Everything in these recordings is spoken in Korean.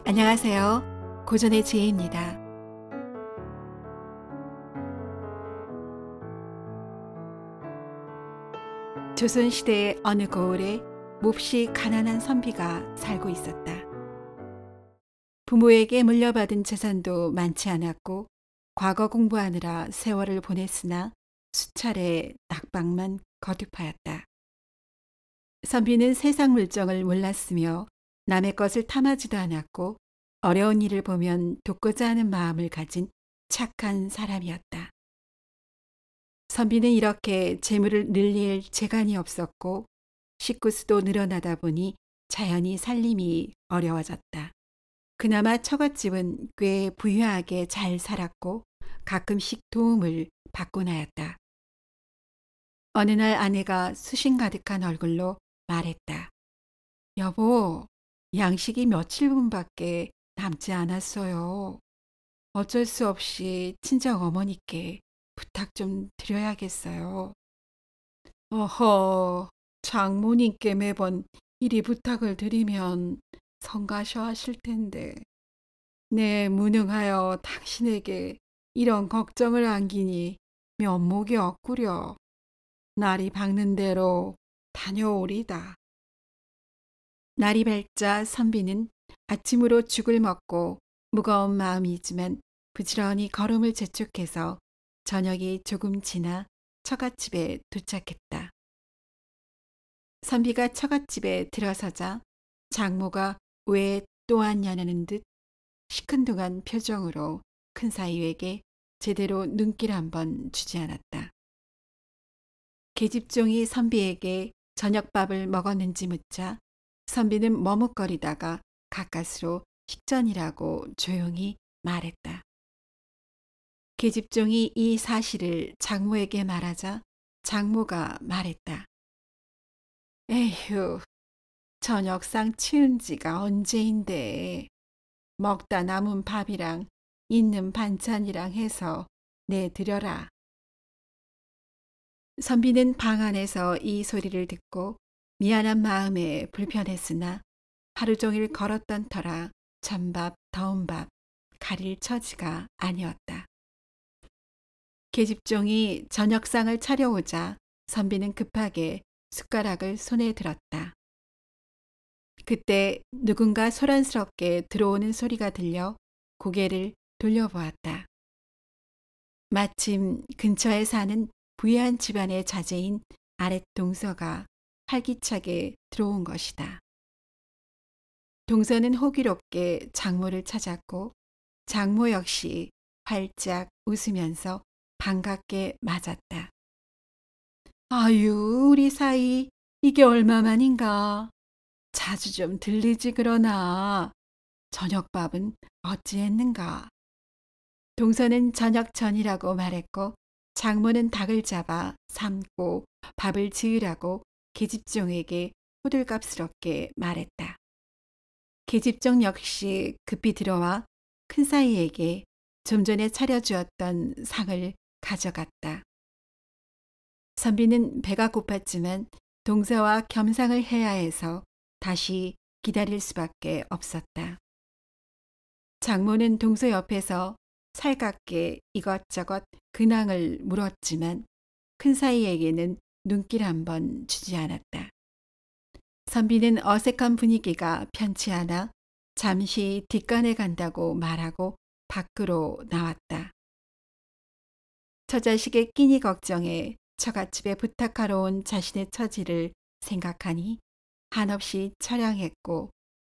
안녕하세요. 고전의 지혜입니다. 조선시대의 어느 고을에 몹시 가난한 선비가 살고 있었다. 부모에게 물려받은 재산도 많지 않았고 과거 공부하느라 세월을 보냈으나 수차례 낙방만 거듭하였다. 선비는 세상 물정을 몰랐으며 남의 것을 탐하지도 않았고 어려운 일을 보면 돕고자 하는 마음을 가진 착한 사람이었다. 선비는 이렇게 재물을 늘릴 재간이 없었고 식구수도 늘어나다 보니 자연히 살림이 어려워졌다. 그나마 처갓집은 꽤 부유하게 잘 살았고 가끔씩 도움을 받곤 하였다. 어느 날 아내가 수심 가득한 얼굴로 말했다. 여보, 양식이 며칠분밖에 남지 않았어요. 어쩔 수 없이 친정 어머니께 부탁 좀 드려야겠어요. 어허, 장모님께 매번 이리 부탁을 드리면 성가셔 하실 텐데. 내 무능하여 당신에게 이런 걱정을 안기니 면목이 없구려. 날이 밝는 대로 다녀오리다. 날이 밝자 선비는 아침으로 죽을 먹고 무거운 마음이지만 부지런히 걸음을 재촉해서 저녁이 조금 지나 처갓집에 도착했다. 선비가 처갓집에 들어서자 장모가 왜 또 왔냐는 듯 시큰둥한 표정으로 큰사위에게 제대로 눈길 한번 주지 않았다. 계집종이 선비에게 저녁밥을 먹었는지 묻자 선비는 머뭇거리다가 가까스로 식전이라고 조용히 말했다. 계집종이 이 사실을 장모에게 말하자 장모가 말했다. 에휴, 저녁상 치운 지가 언제인데 먹다 남은 밥이랑 있는 반찬이랑 해서 내드려라. 선비는 방 안에서 이 소리를 듣고 미안한 마음에 불편했으나 하루 종일 걸었던 터라 찬밥 더운 밥 가릴 처지가 아니었다. 계집종이 저녁상을 차려오자 선비는 급하게 숟가락을 손에 들었다. 그때 누군가 소란스럽게 들어오는 소리가 들려 고개를 돌려보았다. 마침 근처에 사는 부유한 집안의 자제인 아랫동서가 활기차게 들어온 것이다. 동서는 호기롭게 장모를 찾았고 장모 역시 활짝 웃으면서 반갑게 맞았다. 아유, 우리 사이 이게 얼마만인가. 자주 좀 들리지 그러나 저녁밥은 어찌했는가. 동서는 저녁 전이라고 말했고 장모는 닭을 잡아 삶고 밥을 지으라고 계집종에게 호들갑스럽게 말했다. 계집종 역시 급히 들어와 큰사위에게 좀 전에 차려주었던 상을 가져갔다. 선비는 배가 고팠지만 동서와 겸상을 해야 해서 다시 기다릴 수밖에 없었다. 장모는 동서 옆에서 살갑게 이것저것 근황을 물었지만 큰사위에게는 눈길 한번 주지 않았다. 선비는 어색한 분위기가 편치 않아 잠시 뒷간에 간다고 말하고 밖으로 나왔다. 처자식의 끼니 걱정에 처갓집에 부탁하러 온 자신의 처지를 생각하니 한없이 처량했고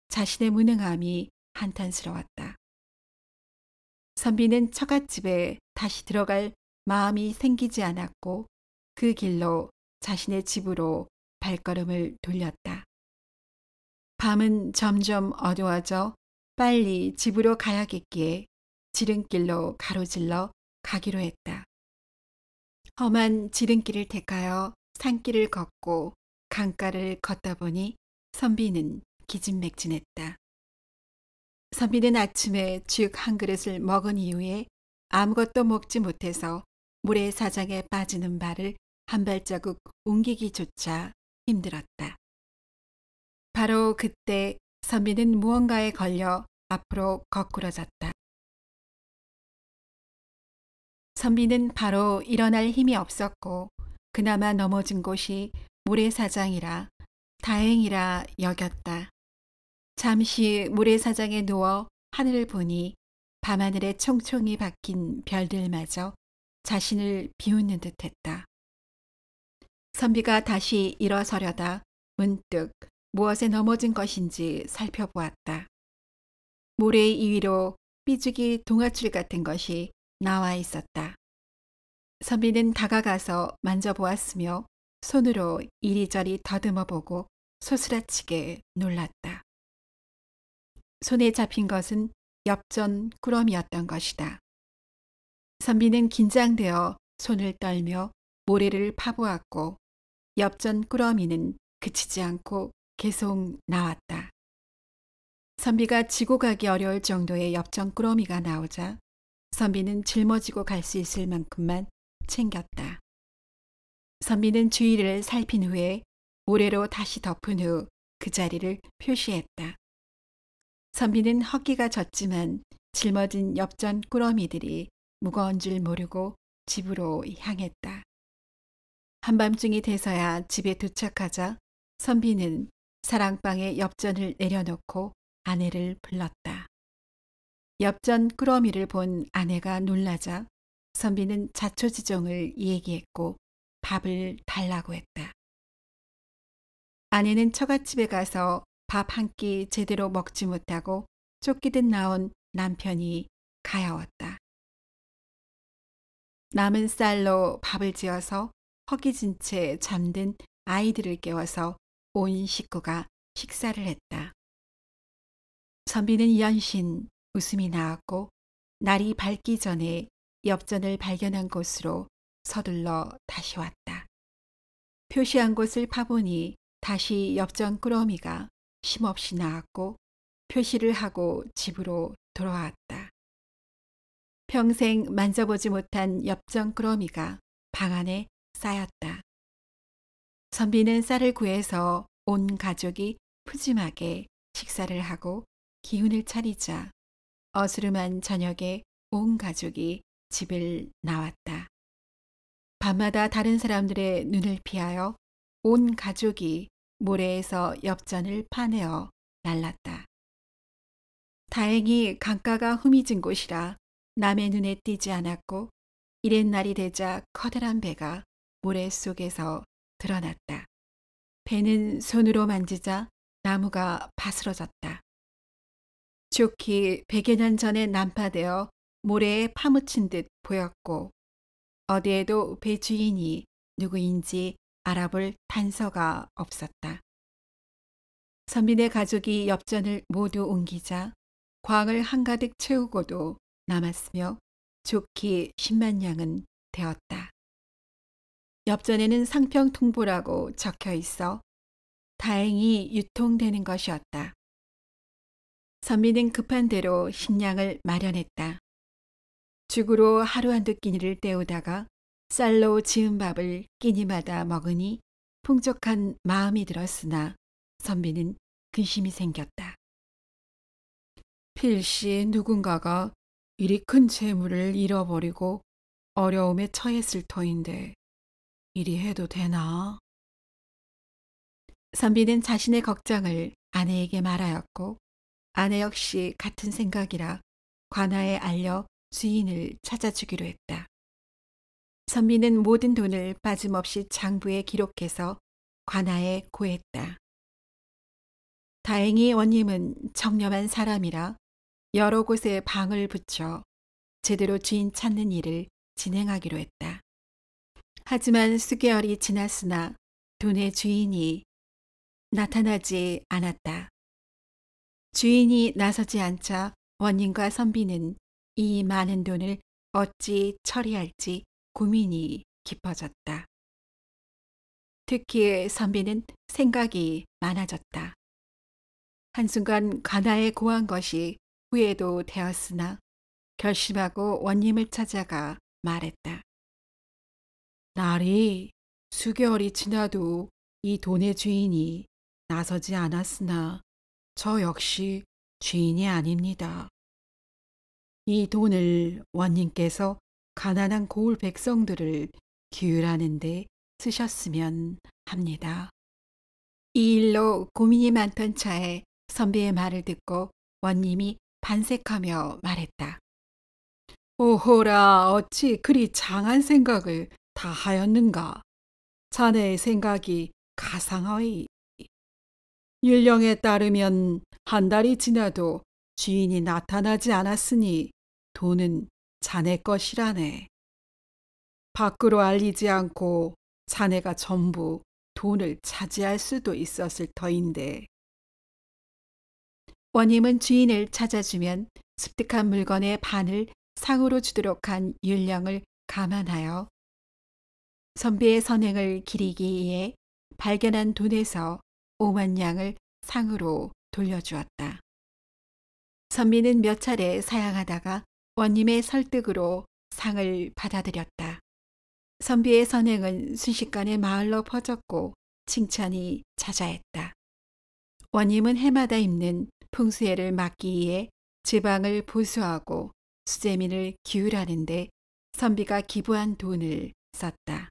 자신의 무능함이 한탄스러웠다. 선비는 처갓집에 다시 들어갈 마음이 생기지 않았고 그 길로 자신의 집으로 발걸음을 돌렸다. 밤은 점점 어두워져 빨리 집으로 가야겠기에 지름길로 가로질러 가기로 했다. 험한 지름길을 택하여 산길을 걷고 강가를 걷다 보니 선비는 기진맥진했다. 선비는 아침에 죽 한 그릇을 먹은 이후에 아무것도 먹지 못해서 모래사장에 빠지는 발을 한 발자국 옮기기조차 힘들었다. 바로 그때 선비는 무언가에 걸려 앞으로 거꾸러졌다. 선비는 바로 일어날 힘이 없었고 그나마 넘어진 곳이 모래사장이라 다행이라 여겼다. 잠시 모래사장에 누워 하늘을 보니 밤하늘에 총총히 박힌 별들마저 자신을 비웃는 듯했다. 선비가 다시 일어서려다 문득 무엇에 넘어진 것인지 살펴보았다. 모래 위로 삐죽이 동아줄 같은 것이 나와 있었다. 선비는 다가가서 만져보았으며 손으로 이리저리 더듬어 보고 소스라치게 놀랐다. 손에 잡힌 것은 엽전 꾸러미였던 것이다. 선비는 긴장되어 손을 떨며 모래를 파보았고 엽전 꾸러미는 그치지 않고 계속 나왔다. 선비가 지고 가기 어려울 정도의 엽전 꾸러미가 나오자 선비는 짊어지고 갈 수 있을 만큼만 챙겼다. 선비는 주위를 살핀 후에 모래로 다시 덮은 후 그 자리를 표시했다. 선비는 허기가 졌지만 짊어진 엽전 꾸러미들이 무거운 줄 모르고 집으로 향했다. 한밤중이 돼서야 집에 도착하자 선비는 사랑방에 엽전을 내려놓고 아내를 불렀다. 엽전 꾸러미를 본 아내가 놀라자 선비는 자초지종을 얘기했고 밥을 달라고 했다. 아내는 처갓집에 가서 밥 한 끼 제대로 먹지 못하고 쫓기듯 나온 남편이 가여웠다. 남은 쌀로 밥을 지어서 허기진 채 잠든 아이들을 깨워서 온 식구가 식사를 했다. 선비는 연신 웃음이 나왔고 날이 밝기 전에 엽전을 발견한 곳으로 서둘러 다시 왔다. 표시한 곳을 파보니 다시 엽전 꾸러미가 쉼없이 나왔고 표시를 하고 집으로 돌아왔다. 평생 만져보지 못한 엽전 꾸러미가 방 안에 쌓였다. 선비는 쌀을 구해서 온 가족이 푸짐하게 식사를 하고 기운을 차리자 어스름한 저녁에 온 가족이 집을 나왔다. 밤마다 다른 사람들의 눈을 피하여 온 가족이 모래에서 엽전을 파내어 날랐다. 다행히 강가가 후미진 곳이라 남의 눈에 띄지 않았고 이렛날이 되자 커다란 배가 모래 속에서 드러났다. 배는 손으로 만지자 나무가 바스러졌다. 좋기 100여 년 전에 난파되어 모래에 파묻힌 듯 보였고 어디에도 배 주인이 누구인지 알아볼 단서가 없었다. 선비네 가족이 엽전을 모두 옮기자 광을 한가득 채우고도 남았으며 좋기 10만 냥은 되었다. 엽전에는 상평통보라고 적혀 있어 다행히 유통되는 것이었다. 선비는 급한 대로 식량을 마련했다. 죽으로 하루 한두 끼니를 때우다가 쌀로 지은 밥을 끼니마다 먹으니 풍족한 마음이 들었으나 선비는 근심이 생겼다. 필시 누군가가 이리 큰 재물을 잃어버리고 어려움에 처했을 터인데 이리 해도 되나? 선비는 자신의 걱정을 아내에게 말하였고 아내 역시 같은 생각이라 관아에 알려 주인을 찾아주기로 했다. 선비는 모든 돈을 빠짐없이 장부에 기록해서 관아에 고했다. 다행히 원님은 청렴한 사람이라 여러 곳에 방을 붙여 제대로 주인 찾는 일을 진행하기로 했다. 하지만 수개월이 지났으나 돈의 주인이 나타나지 않았다. 주인이 나서지 않자 원님과 선비는 이 많은 돈을 어찌 처리할지 고민이 깊어졌다. 특히 선비는 생각이 많아졌다. 한순간 관아에 고한 것이 후회도 되었으나 결심하고 원님을 찾아가 말했다. 날이 수개월이 지나도 이 돈의 주인이 나서지 않았으나 저 역시 주인이 아닙니다. 이 돈을 원님께서 가난한 고을 백성들을 기울하는 데 쓰셨으면 합니다. 이 일로 고민이 많던 차에 선비의 말을 듣고 원님이 반색하며 말했다. 오호라, 어찌 그리 장한 생각을 다 하였는가? 자네의 생각이 가상하이. 율령에 따르면 한 달이 지나도 주인이 나타나지 않았으니 돈은 자네 것이라네. 밖으로 알리지 않고 자네가 전부 돈을 차지할 수도 있었을 터인데. 원님은 주인을 찾아주면 습득한 물건의 반을 상으로 주도록 한 율령을 감안하여 선비의 선행을 기리기 위해 발견한 돈에서 5만 양을 상으로 돌려주었다. 선비는 몇 차례 사양하다가 원님의 설득으로 상을 받아들였다. 선비의 선행은 순식간에 마을로 퍼졌고 칭찬이 자자했다. 원님은 해마다 입는 풍수해를 막기 위해 지방을 보수하고 수재민을 기울하는데 선비가 기부한 돈을 썼다.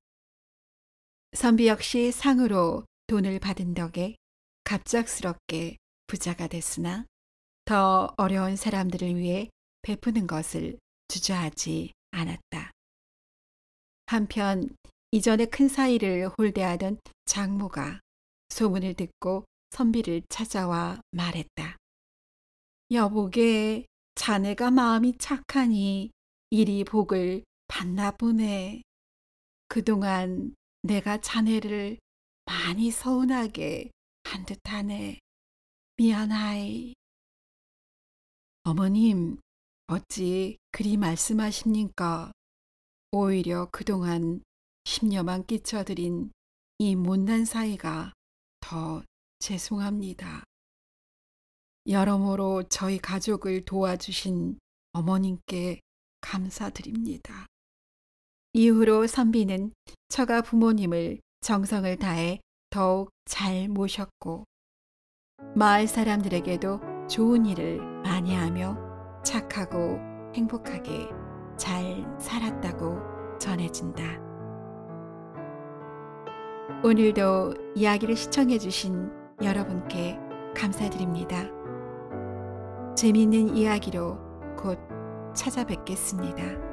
선비 역시 상으로 돈을 받은 덕에 갑작스럽게 부자가 됐으나 더 어려운 사람들을 위해 베푸는 것을 주저하지 않았다. 한편 이전에 큰 사위를 홀대하던 장모가 소문을 듣고 선비를 찾아와 말했다. 여보게, 자네가 마음이 착하니 이리 복을 받나 보네. 그동안 내가 자네를 많이 서운하게 한 듯하네. 미안하이. 어머님, 어찌 그리 말씀하십니까? 오히려 그동안 심려만 끼쳐드린 이 못난 사이가 더 죄송합니다. 여러모로 저희 가족을 도와주신 어머님께 감사드립니다. 이후로 선비는 처가 부모님을 정성을 다해 더욱 잘 모셨고 마을 사람들에게도 좋은 일을 많이 하며 착하고 행복하게 잘 살았다고 전해진다. 오늘도 이야기를 시청해 주신 여러분께 감사드립니다. 재미있는 이야기로 곧 찾아뵙겠습니다.